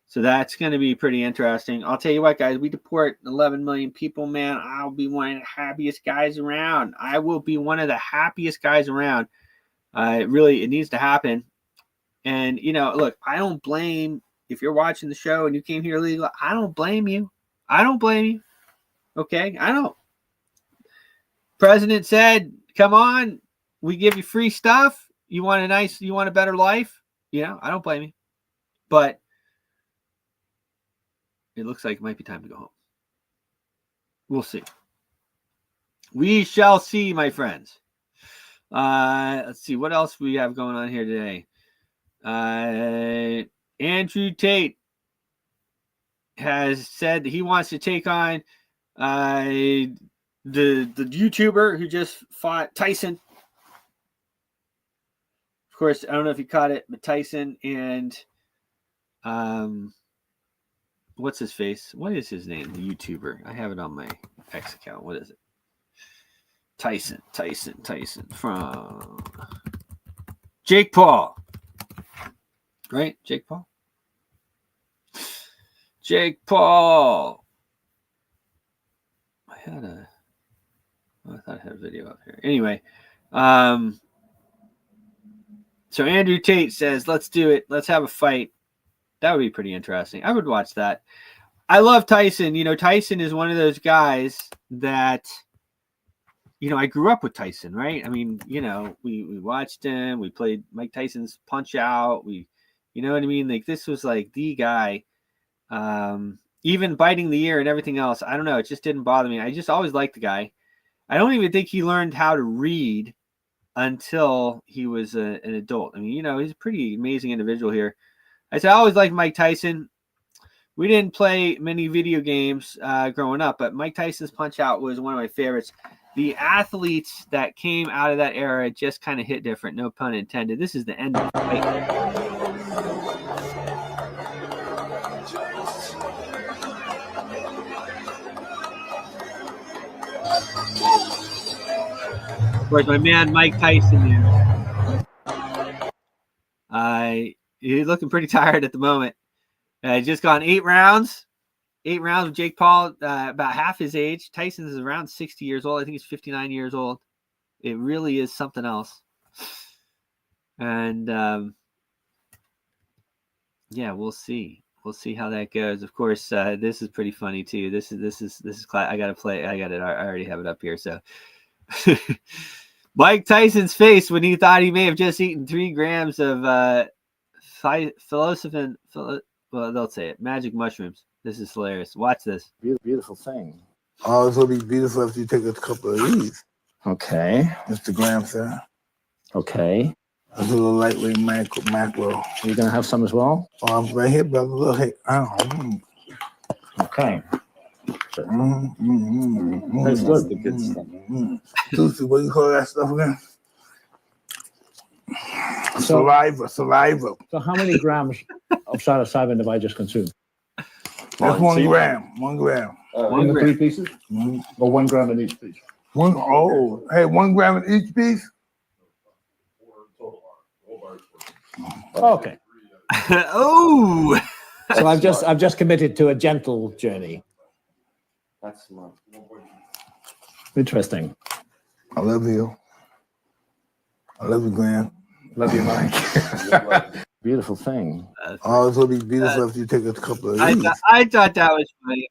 So that's going to be pretty interesting. I'll tell you what, guys, we deport 11 million people, man. I'll be one of the happiest guys around. I will be one of the happiest guys around. It needs to happen. And, you know, look, I don't blame, if you're watching the show and you came here illegal, I don't blame you. I don't blame you. Okay? I don't. President said, come on, we give you free stuff. You want a better life? You know, I don't blame you. But it looks like it might be time to go home. We'll see. We shall see, my friends. Let's see what else we have going on here today. Andrew Tate has said that he wants to take on the YouTuber who just fought Tyson. Of course, I don't know if you caught it, but Tyson and what's his face? What is his name? The YouTuber. I have it on my X account. What is it? Tyson from Jake Paul. Right? Jake Paul. I thought I had a video up here. Anyway, so Andrew Tate says, let's do it. Let's have a fight. That would be pretty interesting. I would watch that. I love Tyson. You know, Tyson is one of those guys that, you know, I grew up with Tyson, right? I mean, you know, we watched him. We played Mike Tyson's Punch Out. You know what I mean? Like, this was like the guy. Even biting the ear and everything else. I don't know. It just didn't bother me. I just always liked the guy. I don't even think he learned how to read until he was an adult. I mean, you know, he's a pretty amazing individual here. I always liked Mike Tyson. we didn't play many video games growing up, but Mike Tyson's Punch-Out was one of my favorites. The athletes that came out of that era just kind of hit different, no pun intended. This is the end of the fight. Of course, my man Mike Tyson there. He's looking pretty tired at the moment. Just gone 8 rounds. 8 rounds with Jake Paul, about half his age. Tyson is around 60 years old. I think he's 59 years old. It really is something else. And yeah, we'll see. We'll see how that goes. Of course, this is pretty funny too. This is class. I gotta play. I got it. I already have it up here. So Mike Tyson's face when he thought he may have just eaten 3 grams of psilocybin. Well, they'll say it. Magic mushrooms. This is hilarious. Watch this. Beautiful thing. Oh, it's gonna be beautiful if you take a couple of these. Okay. Mr. Graham, sir. Okay. That's a little lightweight macro. You're gonna have some as well? Oh, I'm right here, brother. Look, hey. Okay. That's good. The good stuff. Susie, what do you call that stuff again? Saliva. So how many grams of psilocybin have I just consumed? That's 1 gram. 1 gram. In the 3 pieces? Or 1 gram in each piece? 1 gram in each piece? Okay. Oh. So I've just committed to a gentle journey. That's smart. Interesting. I love you. I love you, Graham. Love you, Mike. Beautiful thing. Oh, it's gonna be beautiful if you take a couple of these. I thought that was funny.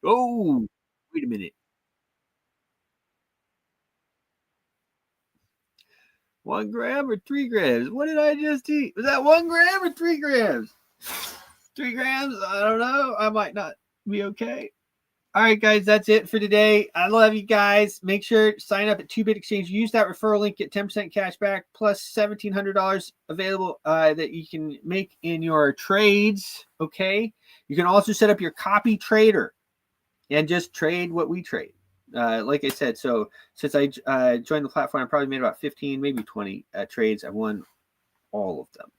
Oh, wait a minute. 1 gram or 3 grams? What did I just eat? Was that 1 gram or 3 grams? 3 grams? I don't know. I might not be okay. All right, guys, that's it for today. I love you guys. Make sure to sign up at TooBit Exchange. Use that referral link. Get 10% cash back plus $1,700 available that you can make in your trades. Okay. You can also set up your copy trader and just trade what we trade. Like I said, so since I joined the platform, I probably made about 15, maybe 20 trades. I won all of them.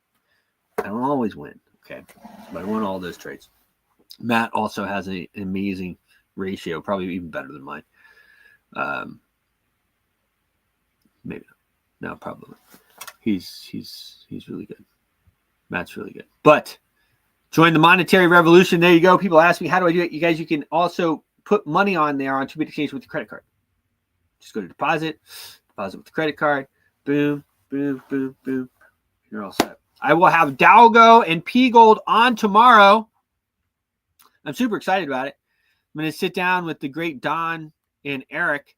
I don't always win, okay, but I won all those trades. Matt also has an amazing ratio, probably even better than mine. Maybe no, probably. He's really good. Matt's really good. But join the monetary revolution. There you go. People ask me, how do I do it? You guys, you can also put money on there on TooBit Exchange with your credit card. Just go to deposit with the credit card. Boom, boom, boom, boom. You're all set. I will have DALGO and PGOLD on tomorrow. I'm super excited about it. I'm going to sit down with the great Don and Eric.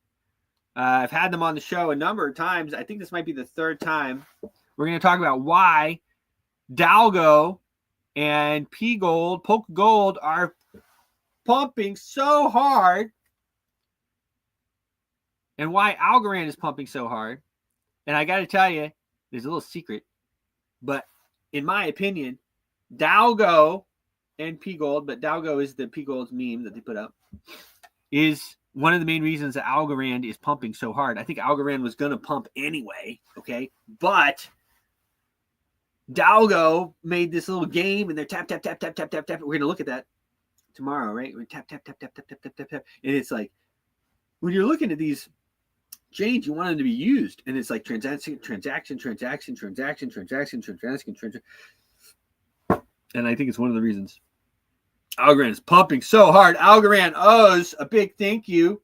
I've had them on the show a number of times. I think this might be the 3rd time. We're going to talk about why DALGO and PGOLD, PGOLD are pumping so hard, and why Algorand is pumping so hard. And I got to tell you, there's a little secret, but in my opinion, DALGO and PGOLD, but DALGO is the PGOLD's meme that they put up, is one of the main reasons that Algorand is pumping so hard. I think Algorand was going to pump anyway, okay? But DALGO made this little game, and they're tap, tap, tap, tap, tap, tap, tap. We're going to look at that tomorrow, right? We tap, tap, tap, tap, tap, tap, tap, tap, tap. And it's like, when you're looking at these chains, you want them to be used. And it's like transaction. And I think it's one of the reasons Algorand is pumping so hard. Algorand owes a big thank you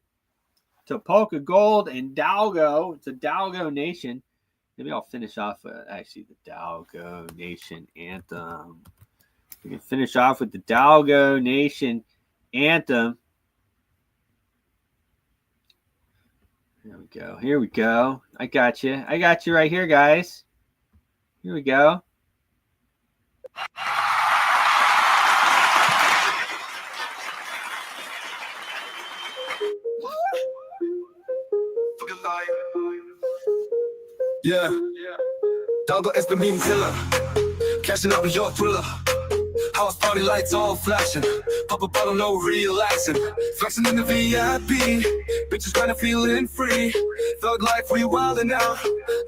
to PGOLD and DALGO. It's a DALGO Nation. Maybe I'll finish off actually the DALGO Nation anthem. We can finish off with the DALGO Nation anthem. Here we go. Here we go. I got you. I got you right here, guys. Here we go. Yeah. DALGO is the meme killer. Cashing out with your thriller. House party lights all flashing. Pop a bottle, no relaxing. Flexing in the VIP. Bitches trying to feeling free. Thug life, we wildin' out.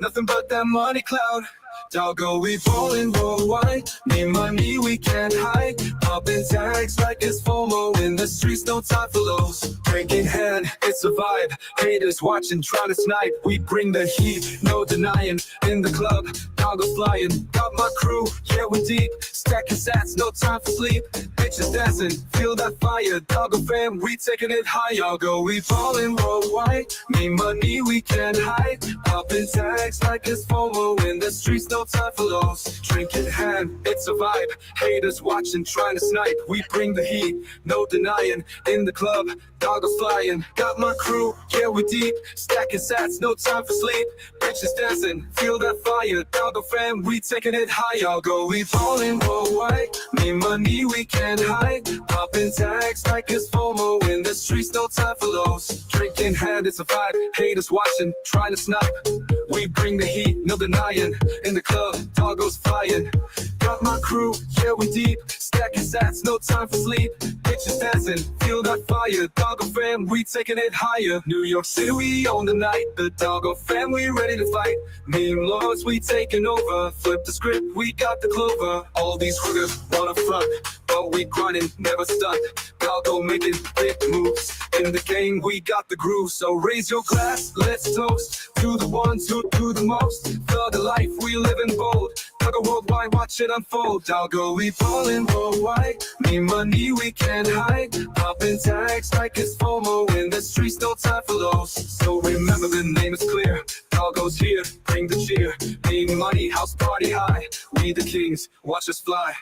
Nothing but that money cloud. DALGO, we ballin' worldwide. Me money, we can't hide. Poppin' tags like it's FOMO. In the streets, no time for lows. Drink in hand, it's a vibe. Haters watching, trying to snipe. We bring the heat, no denying. In the club, DALGO flying. Got my crew, yeah, we're deep. Stacking sats, no time for sleep. Bitches dancing, feel that fire. DALGO fam, we taking it high. DALGO, we ballin' worldwide. Me money, we can't hide. Poppin' tags like it's FOMO. In the streets, no time for lows. Drink in hand, it's a vibe. Haters watching, trying to snipe. We bring the heat, no denying. In the club, DALGO flying. Got my crew, yeah, we deep. Stacking sats, no time for sleep. Bitches dancing, feel that fire. DALGO fam, we taking it high. DALGO, we ballin' worldwide. Me money, we can't hide. Poppin' tags like it's FOMO. In the streets, no time for lows. Drink in hand, it's a vibe. Haters watching, trying to snipe. We bring the heat, no denying. In the club, DALGO's flying. Got my crew, yeah, we deep. Stacking sats, no time for sleep. Bitches dancing, feel that fire. DALGO fam, we taking it higher. New York City, we own the night. The DALGO fam, we ready to fight. Meme lords, we taking over. Flip the script, we got the clover. All these hookers wanna front, but we grinding, never stunt. DALGO making big moves. In the game, we got the groove. So raise your glass, let's toast to the ones who do the most. For the life we live in bold. DALGO worldwide, watch it unfold. DALGO, we ballin' worldwide. Me money, we can't hide. Poppin' tags like it's FOMO. In the streets, no time for lows. So remember the name is clear. DALGO's here, bring the cheer. Me money, house party high. We the kings, watch us fly.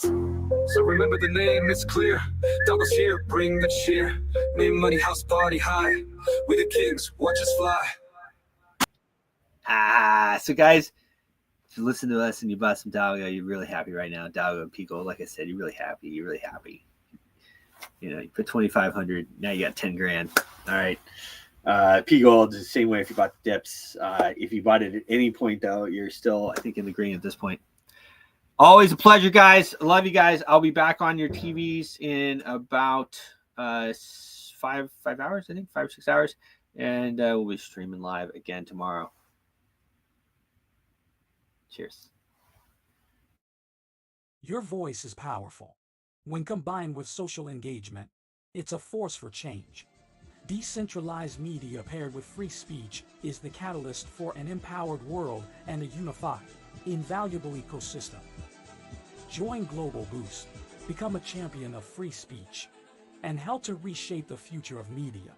So remember the name, it's clear. DALGO's here, bring the cheer. Me money, house party high. We the kings, watch us fly. So guys, if you listen to us and you bought some DALGO, you're really happy right now. DALGO and PGOLD, like I said, you're really happy. You're really happy. You know, you put 2,500, now you got 10 grand. All right. PGOLD is the same way if you bought the dips. If you bought it at any point, though, you're still, I think, in the green at this point. Always a pleasure, guys. I love you guys. I'll be back on your TVs in about 5 hours, I think, 5 or 6 hours. And we'll be streaming live again tomorrow. Cheers. Your voice is powerful. When combined with social engagement, it's a force for change. Decentralized media paired with free speech is the catalyst for an empowered world and a unified, invaluable ecosystem. Join Global Boost, become a champion of free speech, and help to reshape the future of media.